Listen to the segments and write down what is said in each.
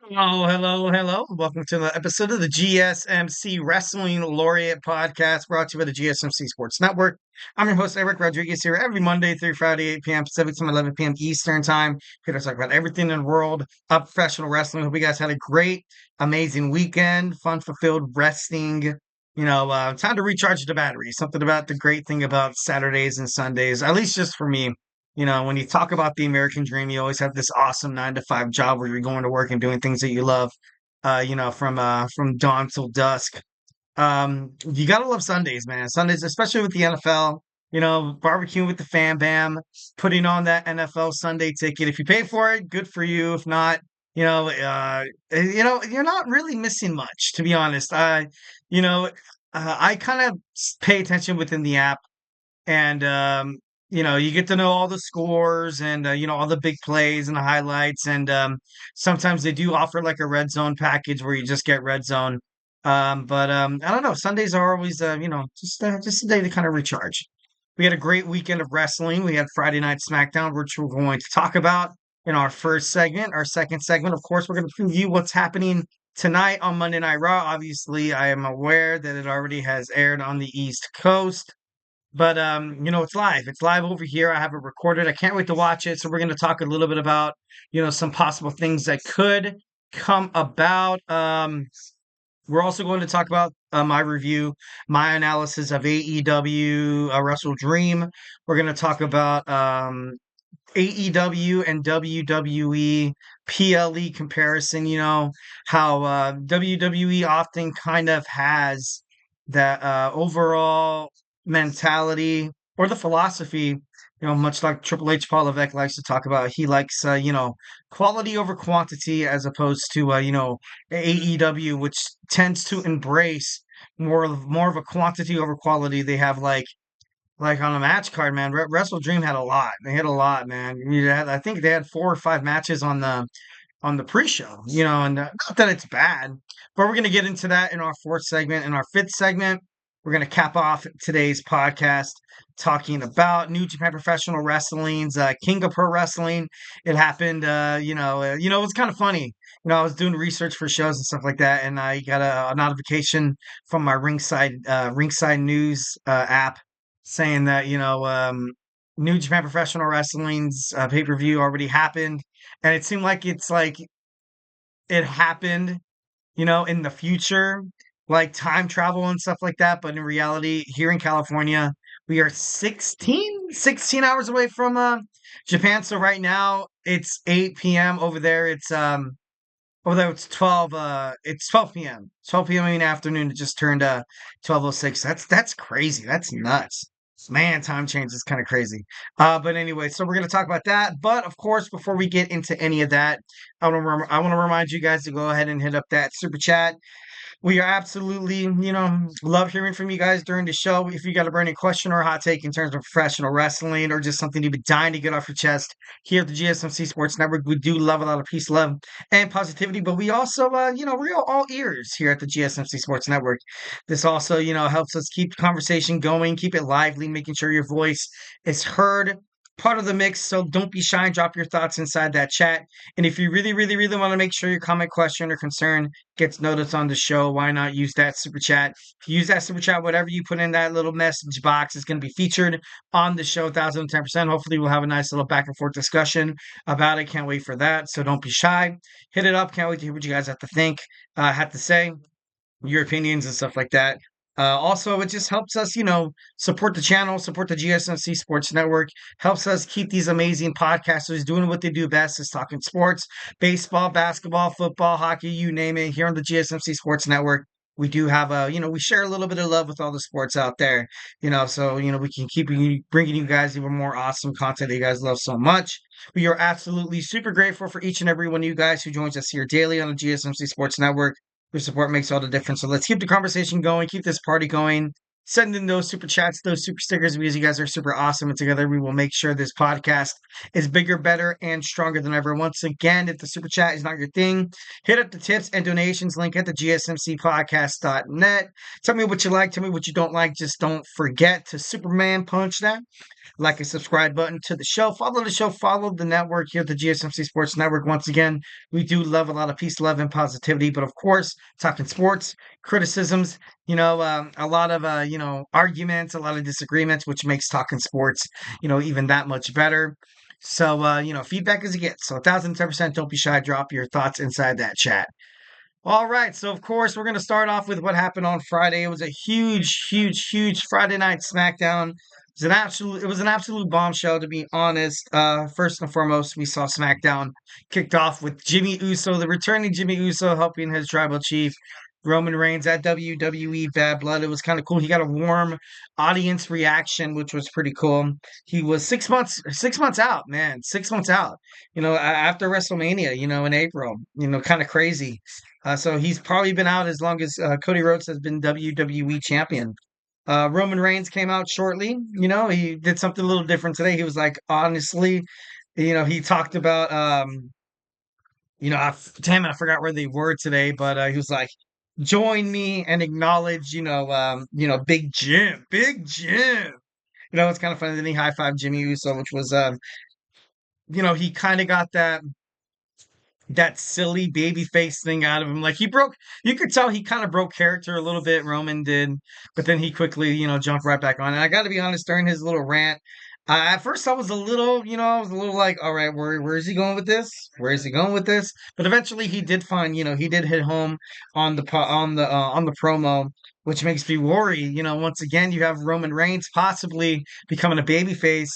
Oh, hello, hello. Welcome to the episode of the GSMC Wrestling Laureate podcast brought to you by the GSMC Sports Network. I'm your host, Eric Rodriguez, here every Monday through Friday, 8 p.m. Pacific Time, 11 p.m. Eastern Time. Here to talk about everything in the world of professional wrestling. Hope you guys had a great, amazing weekend, fun fulfilled resting. Time to recharge the battery. Something about the great thing about Saturdays and Sundays, at least just for me. When you talk about the American dream, you always have this awesome 9 to 5 job where you're going to work and doing things that you love, from dawn till dusk. You gotta love Sundays, man. Sundays, especially with the NFL, barbecuing with the fam bam, putting on that NFL Sunday ticket. If you pay for it, good for you. If not, you're not really missing much, to be honest. You know, I kind of pay attention within the app and you get to know all the scores and all the big plays and the highlights and sometimes they do offer like a red zone package where you just get red zone. But I don't know, Sundays are always just a day to kind of recharge. We had a great weekend of wrestling. We had Friday Night SmackDown, which we're going to talk about in our first segment. Our second segment, of course, we're going to preview what's happening tonight on Monday Night Raw. Obviously, I am aware that it already has aired on the East Coast. But it's live. It's live over here. I have it recorded. I can't wait to watch it. So we're going to talk a little bit about, some possible things that could come about. We're also going to talk about my review, my analysis of AEW Wrestle Dream. We're going to talk about AEW and WWE PLE comparison. How WWE often kind of has that overall mentality or the philosophy, much like Triple H, Paul Levesque likes to talk about. He likes, quality over quantity as opposed to, AEW, which tends to embrace more of a quantity over quality. They have like on a match card, man. Wrestle Dream had a lot. They had a lot, man. I think they had 4 or 5 matches on the pre-show, and not that it's bad, but we're going to get into that in our fourth segment. In our fifth segment, we're going to cap off today's podcast talking about New Japan Professional Wrestling's King of Pro Wrestling. It happened, it was kind of funny. I was doing research for shows and stuff like that, and I got a notification from my Ringside News app saying that New Japan Professional Wrestling's pay-per-view already happened, and it seemed like it's like it happened, in the future, like time travel and stuff like that. But in reality, here in California, we are 16 hours away from Japan. So right now it's 8 p.m. over there. Although it's 12 p.m. 12 p.m. in the afternoon. It just turned 12:06. That's crazy. That's nuts. Man, time change is kind of crazy. But anyway, so we're gonna talk about that. But of course, before we get into any of that, I want to remind you guys to go ahead and hit up that super chat. We are absolutely, love hearing from you guys during the show. If you got a burning question or a hot take in terms of professional wrestling or just something you've been dying to get off your chest, here at the GSMC Sports Network, we do love a lot of peace, love, and positivity. But we also, we're all ears here at the GSMC Sports Network. This also, helps us keep the conversation going, keep it lively, making sure your voice is heard. Part of the mix, so don't be shy and drop your thoughts inside that chat. And if you really, really, really want to make sure your comment, question, or concern gets noticed on the show, why not use that super chat? If you use that super chat, whatever you put in that little message box is going to be featured on the show, 1,010%. Hopefully, we'll have a nice little back and forth discussion about it. Can't wait for that. So don't be shy. Hit it up. Can't wait to hear what you guys have to say, your opinions and stuff like that. Also, it just helps us, support the channel, support the GSMC Sports Network, helps us keep these amazing podcasters doing what they do best, is talking sports, baseball, basketball, football, hockey, you name it. Here on the GSMC Sports Network, we do have we share a little bit of love with all the sports out there, so, we can keep bringing you guys even more awesome content that you guys love so much. We are absolutely super grateful for each and every one of you guys who joins us here daily on the GSMC Sports Network. Your support makes all the difference. So let's keep the conversation going, keep this party going. Send in those super chats, those super stickers, because you guys are super awesome. And together we will make sure this podcast is bigger, better, and stronger than ever. Once again, if the super chat is not your thing, hit up the tips and donations link at the GSMCpodcast.net. Tell me what you like, tell me what you don't like. Just don't forget to Superman punch that like and subscribe button to the show. Follow the show, follow the network here at the GSMC Sports Network. Once again, we do love a lot of peace, love, and positivity, but of course, talking sports, criticisms, a lot of, arguments, a lot of disagreements, which makes talking sports, even that much better. So, feedback as you get. So, 1,010%, don't be shy. Drop your thoughts inside that chat. All right, so of course we're going to start off with what happened on Friday. It was a huge, huge, huge Friday night SmackDown. It was an absolute bombshell, to be honest. First and foremost, we saw SmackDown kicked off with Jimmy Uso, the returning Jimmy Uso, helping his tribal chief Roman Reigns at WWE Bad Blood. It was kind of cool. He got a warm audience reaction, which was pretty cool. He was 6 months out, man, 6 months out. After WrestleMania, in April. Kind of crazy. So he's probably been out as long as Cody Rhodes has been WWE champion. Roman Reigns came out shortly. He did something a little different today. He was like, honestly, he talked about, damn it, I forgot where they were today, but he was like, join me and acknowledge, Big Jim, Big Jim. It's kind of funny. Then he high fived Jimmy Uso, which was, he kind of got that silly baby face thing out of him. Like you could tell he kind of broke character a little bit, Roman did, but then he quickly, jumped right back on. And I got to be honest, during his little rant, at first I was a little like, all right, where is he going with this? Where is he going with this? But eventually he did find, he did hit home on the promo, which makes me worry. Once again, you have Roman Reigns possibly becoming a babyface.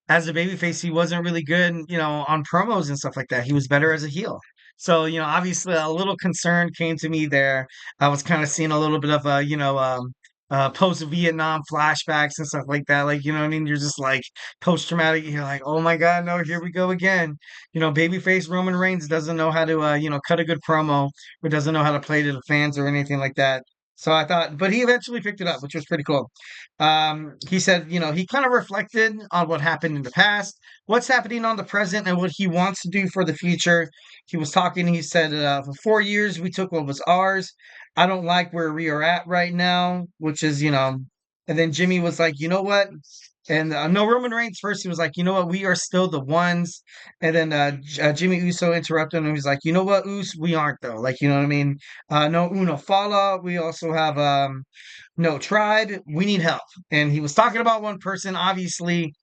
As a babyface, he wasn't really good, on promos and stuff like that. He was better as a heel. So, obviously a little concern came to me there. I was kind of seeing a little bit of post-Vietnam flashbacks and stuff like that. Like, what I mean? You're just like post-traumatic. You're like, oh my God, no, here we go again. Babyface Roman Reigns doesn't know how to, cut a good promo, or doesn't know how to play to the fans or anything like that. So I thought, but he eventually picked it up, which was pretty cool. He said, he kind of reflected on what happened in the past, what's happening on the present, and what he wants to do for the future. He was talking, he said, for 4 years, we took what was ours. I don't like where we are at right now, which is, and then Jimmy was like, you know what? And no, Roman Reigns first, he was like, you know what? We are still the ones. And then Jimmy Uso interrupted him. He was like, you know what, Us? We aren't, though. Like, you know what I mean? No Uno Fala. We also have no tribe. We need help. And he was talking about one person. Obviously,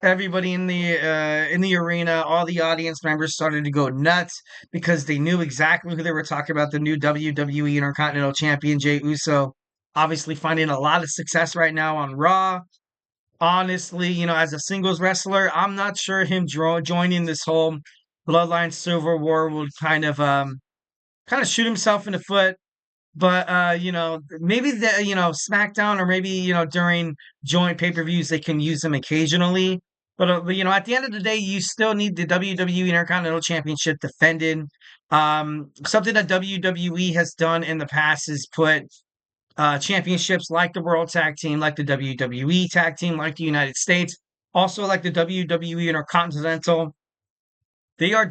everybody in the arena, all the audience members started to go nuts because they knew exactly who they were talking about. The new WWE Intercontinental Champion, Jey Uso, obviously finding a lot of success right now on Raw. Honestly, as a singles wrestler, I'm not sure him joining this whole Bloodline Civil War would kind of shoot himself in the foot. But maybe SmackDown, or maybe during joint pay-per-views they can use him occasionally. But at the end of the day, you still need the WWE Intercontinental Championship defended. Something that WWE has done in the past is put championships like the World Tag Team, like the WWE Tag Team, like the United States, also like the WWE Intercontinental. They are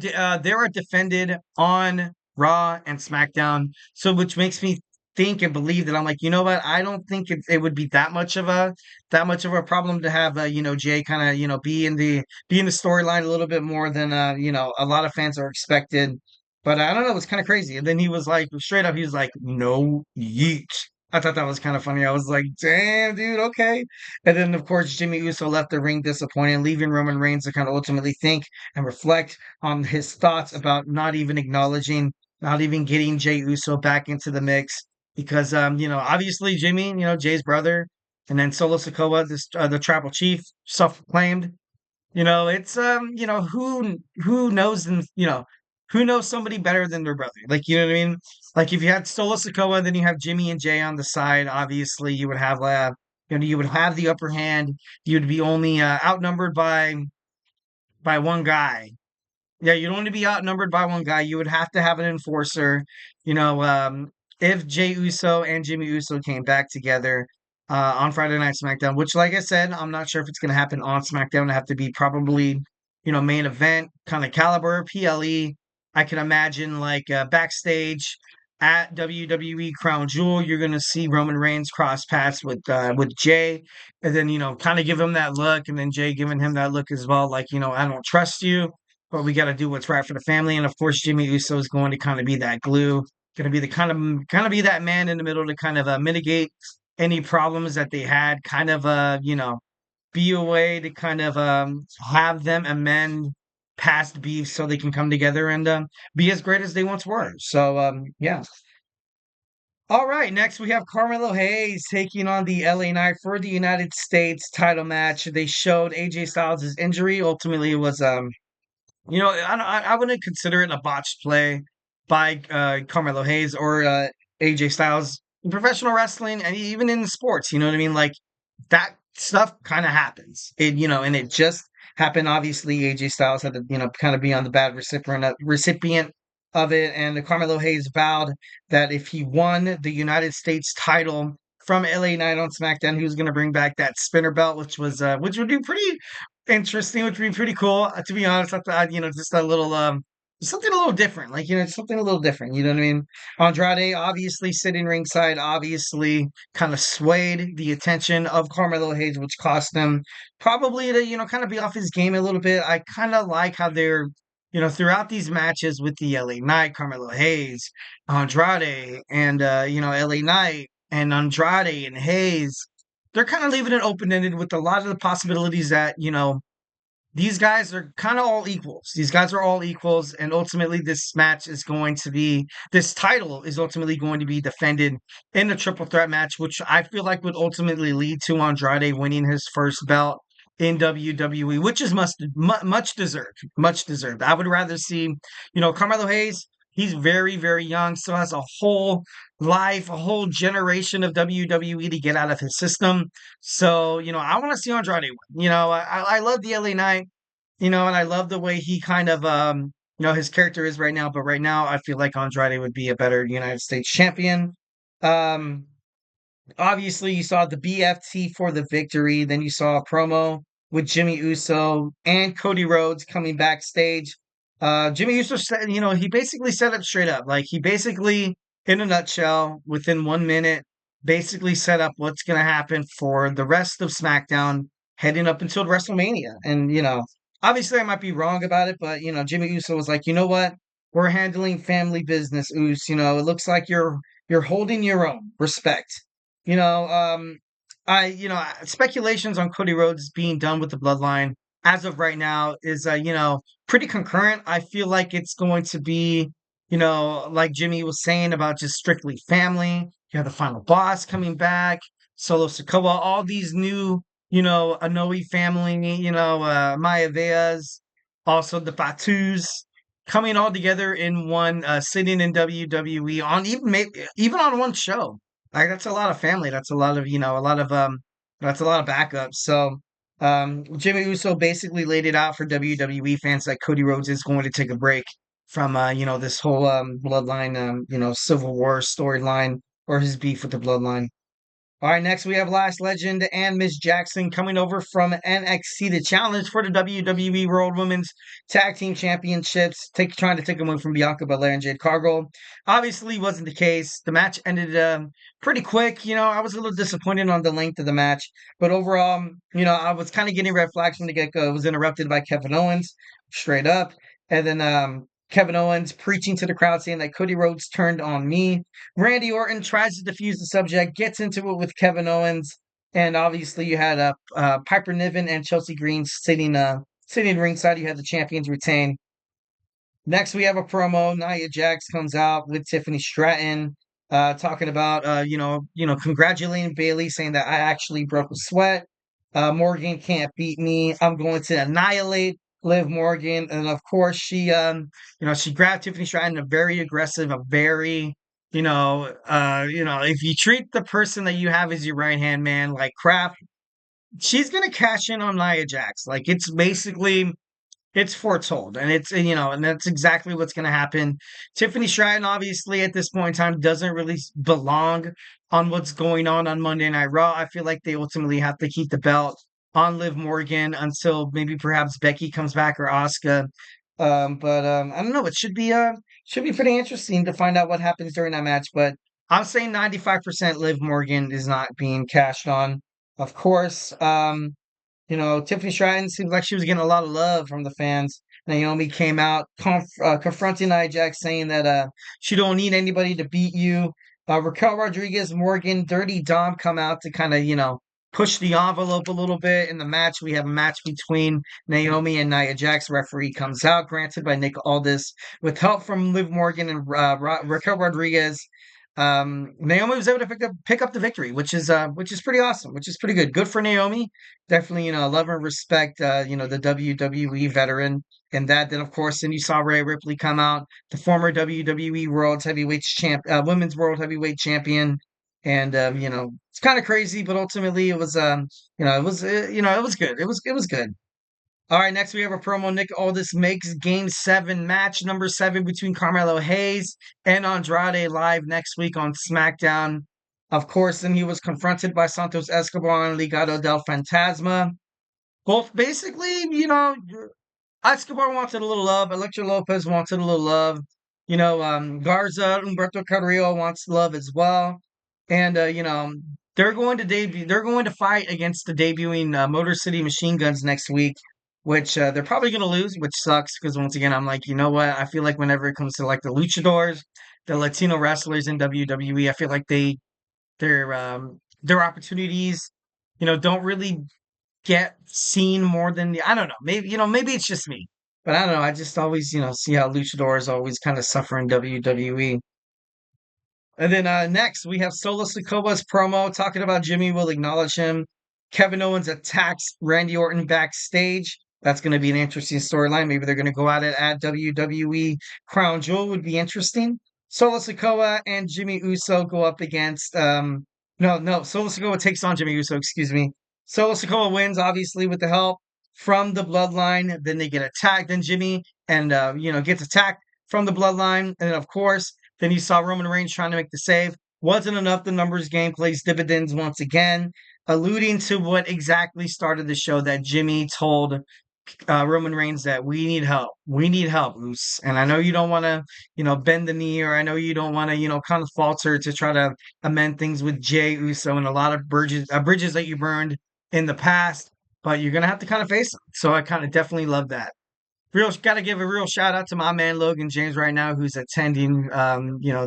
defended on Raw and SmackDown, so which makes me think and believe that I'm like, you know what? I don't think it would be that much of a problem to have Jay kind of be in the storyline a little bit more than a lot of fans are expected. But I don't know, it's kind of crazy. And then he was like, straight up, he was like, no yeet. I thought that was kind of funny. I was like, damn, dude, okay. And then, of course, Jimmy Uso left the ring disappointed, leaving Roman Reigns to kind of ultimately think and reflect on his thoughts about not even acknowledging, not even getting Jey Uso back into the mix. Because, obviously Jimmy, Jay's brother, and then Solo Sikoa, the tribal chief, self-proclaimed. It's who knows them, who knows somebody better than their brother? Like, you know what I mean? Like if you had Solo Sikoa, then you have Jimmy and Jay on the side. Obviously, you would have the upper hand. You'd be only outnumbered by one guy. Yeah, you'd only be outnumbered by one guy. You would have to have an enforcer. You know, um, if Jey Uso and Jimmy Uso came back together on Friday Night SmackDown, which, like I said, I'm not sure if it's going to happen on SmackDown. It have to be probably, main event kind of caliber, PLE. I can imagine like backstage. at WWE Crown Jewel, you're gonna see Roman Reigns cross paths with Jey, and then kind of give him that look, and then Jey giving him that look as well, like I don't trust you, but we got to do what's right for the family, and of course Jimmy Uso is going to kind of be that glue, going to be the kind of be that man in the middle to kind of mitigate any problems that they had, kind of be a way to kind of have them amend past beef so they can come together and be as great as they once were. So yeah. All right, next we have Carmelo Hayes taking on the LA Knight for the United States title match. They showed AJ Styles' injury. Ultimately, it was I wouldn't consider it a botched play by Carmelo Hayes or AJ Styles in professional wrestling and even in sports. You know what I mean? Like that stuff kind of happens. And it just happened. Obviously, AJ Styles had to kind of be on the bad recipient of it, and the Carmelo Hayes vowed that if he won the United States title from LA Knight on SmackDown, he was going to bring back that spinner belt, which would be pretty interesting, which would be pretty cool. To be honest, I thought, just a little, something a little different, like, something a little different, you know what I mean? Andrade, obviously sitting ringside, obviously kind of swayed the attention of Carmelo Hayes, which cost him probably to, kind of be off his game a little bit. I kind of like how they're, throughout these matches with the LA Knight, Carmelo Hayes, Andrade, and, LA Knight, and Andrade and Hayes, they're kind of leaving it open ended with a lot of the possibilities that, these guys are kind of all equals. These guys are all equals, and ultimately, this title is ultimately going to be defended in a triple threat match, which I feel like would ultimately lead to Andrade winning his first belt in WWE, which is much deserved, much deserved. I would rather see, Carmelo Hayes. He's very, very young, still has a whole life, a whole generation of WWE to get out of his system. So, I want to see Andrade win. I love the LA Knight, and I love the way he kind of, his character is right now. But right now, I feel like Andrade would be a better United States champion. Um, Obviously, you saw the BFT for the victory. Then you saw a promo with Jimmy Uso and Cody Rhodes coming backstage. Jimmy Uso said, he basically set up straight up. Like, he basically, in a nutshell, within 1 minute, basically set up what's going to happen for the rest of SmackDown heading up until WrestleMania. And, obviously, I might be wrong about it, but, Jimmy Uso was like, you know what? We're handling family business, Us. It looks like you're holding your own. Respect. You know, speculations on Cody Rhodes being done with the Bloodline as of right now is, pretty concurrent. I feel like it's going to be, like Jimmy was saying about just strictly family. You have the final boss coming back, Solo Sikoa, all these new, Anoa'i family, Maya Veas, also the Fatus coming all together in one, sitting in WWE on even on one show. Like that's a lot of family. That's a lot of that's a lot of backups. So Jimmy Uso basically laid it out for WWE fans that Cody Rhodes is going to take a break from this whole bloodline civil war storyline or his beef with the bloodline. All right, next we have Last Legend and Miss Jackson coming over from NXT to challenge for the WWE World Women's Tag Team Championships, trying to take them away from Bianca Belair and Jade Cargill. Obviously, wasn't the case. The match ended pretty quick. I was a little disappointed on the length of the match, but overall, I was kind of getting red flags from the get go. It was interrupted by Kevin Owens, straight up, and then Kevin Owens preaching to the crowd saying that Cody Rhodes turned on me. Randy Orton tries to defuse the subject, gets into it with Kevin Owens, and obviously you had Piper Niven and Chelsea Green sitting ringside. You had the champions retain. Next, we have a promo. Nia Jax comes out with Tiffany Stratton, talking about congratulating Bayley, saying that I actually broke a sweat. Morgan can't beat me. I'm going to annihilate Liv Morgan, and of course she grabbed Tiffany Stratton, a very aggressive, a very if you treat the person that you have as your right hand man like crap, she's gonna cash in on Nia Jax. Like it's foretold, and and that's exactly what's going to happen. Tiffany Stratton, obviously, at this point in time, doesn't really belong on what's going on Monday Night Raw. I feel like they ultimately have to keep the belt on Liv Morgan until maybe perhaps Becky comes back or Asuka. But I don't know. It should be Should be pretty interesting to find out what happens during that match. But I'm saying 95% Liv Morgan is not being cashed on. Of course, Tiffany Stratton seems like she was getting a lot of love from the fans. Naomi came out confronting Nia Jax, saying that she don't need anybody to beat you. Raquel Rodriguez, Morgan, Dirty Dom come out to kind of push the envelope a little bit in the match. We have a match between Naomi and Nia Jax. Referee comes out, granted by Nick Aldis, with help from Liv Morgan and Raquel Rodriguez. Naomi was able to pick up the victory, which is pretty awesome, which is pretty good. Good for Naomi. Definitely, love and respect, the WWE veteran and that. Then, of course, then you saw Rhea Ripley come out, the former WWE Women's World Heavyweight Champion, and it's kind of crazy, but ultimately it was, it was good. It was good. All right, next we have a promo. Nick Aldis makes Game 7, match number 7 between Carmelo Hayes and Andrade live next week on SmackDown. Of course, then he was confronted by Santos Escobar and Legado del Fantasma. Both basically, Escobar wanted a little love. Electra Lopez wanted a little love. Garza, Humberto Carrillo wants love as well. And, they're going to debut. They're going to fight against the debuting Motor City Machine Guns next week, which they're probably going to lose, which sucks because once again, I'm like, you know what? I feel like whenever it comes to like the luchadors, the Latino wrestlers in WWE, I feel like their opportunities, don't really get seen more than I don't know. Maybe it's just me, but I don't know. I just always see how luchadors always kind of suffer in WWE. And then next, we have Solo Sikoa's promo talking about Jimmy will acknowledge him. Kevin Owens attacks Randy Orton backstage. That's going to be an interesting storyline. Maybe they're going to go at it at WWE Crown Jewel would be interesting. Solo Sikoa and Jimmy Uso go up against no, Solo Sikoa takes on Jimmy Uso, excuse me. Solo Sikoa wins, obviously, with the help from the Bloodline. Then they get attacked. Then Jimmy and gets attacked from the Bloodline. And then, of course, then you saw Roman Reigns trying to make the save. Wasn't enough. The numbers game plays dividends once again, alluding to what exactly started the show that Jimmy told Roman Reigns that we need help. We need help, Moose. And I know you don't want to, bend the knee, or I know you don't want to, kind of falter to try to amend things with Jey Uso and a lot of bridges that you burned in the past, but you're going to have to kind of face them. So I kind of definitely love that. Real got to give a real shout out to my man Logan James right now, who's attending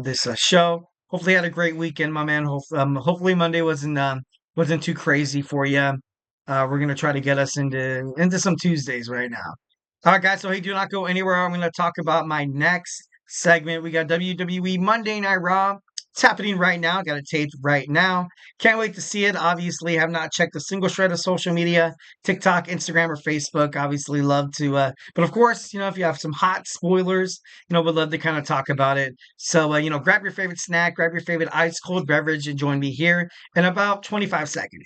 this show. Hopefully had a great weekend, my man. Hopefully Monday wasn't too crazy for you. We're gonna try to get us into some Tuesdays right now. All right, guys. So hey, do not go anywhere. I'm gonna talk about my next segment. We got WWE Monday Night Raw. It's happening right now. Got it taped right now. Can't wait to see it. Obviously, have not checked a single shred of social media, TikTok, Instagram, or Facebook. Obviously, love to. But of course, if you have some hot spoilers, would love to kind of talk about it. So, grab your favorite snack, grab your favorite ice cold beverage, and join me here in about 25 seconds.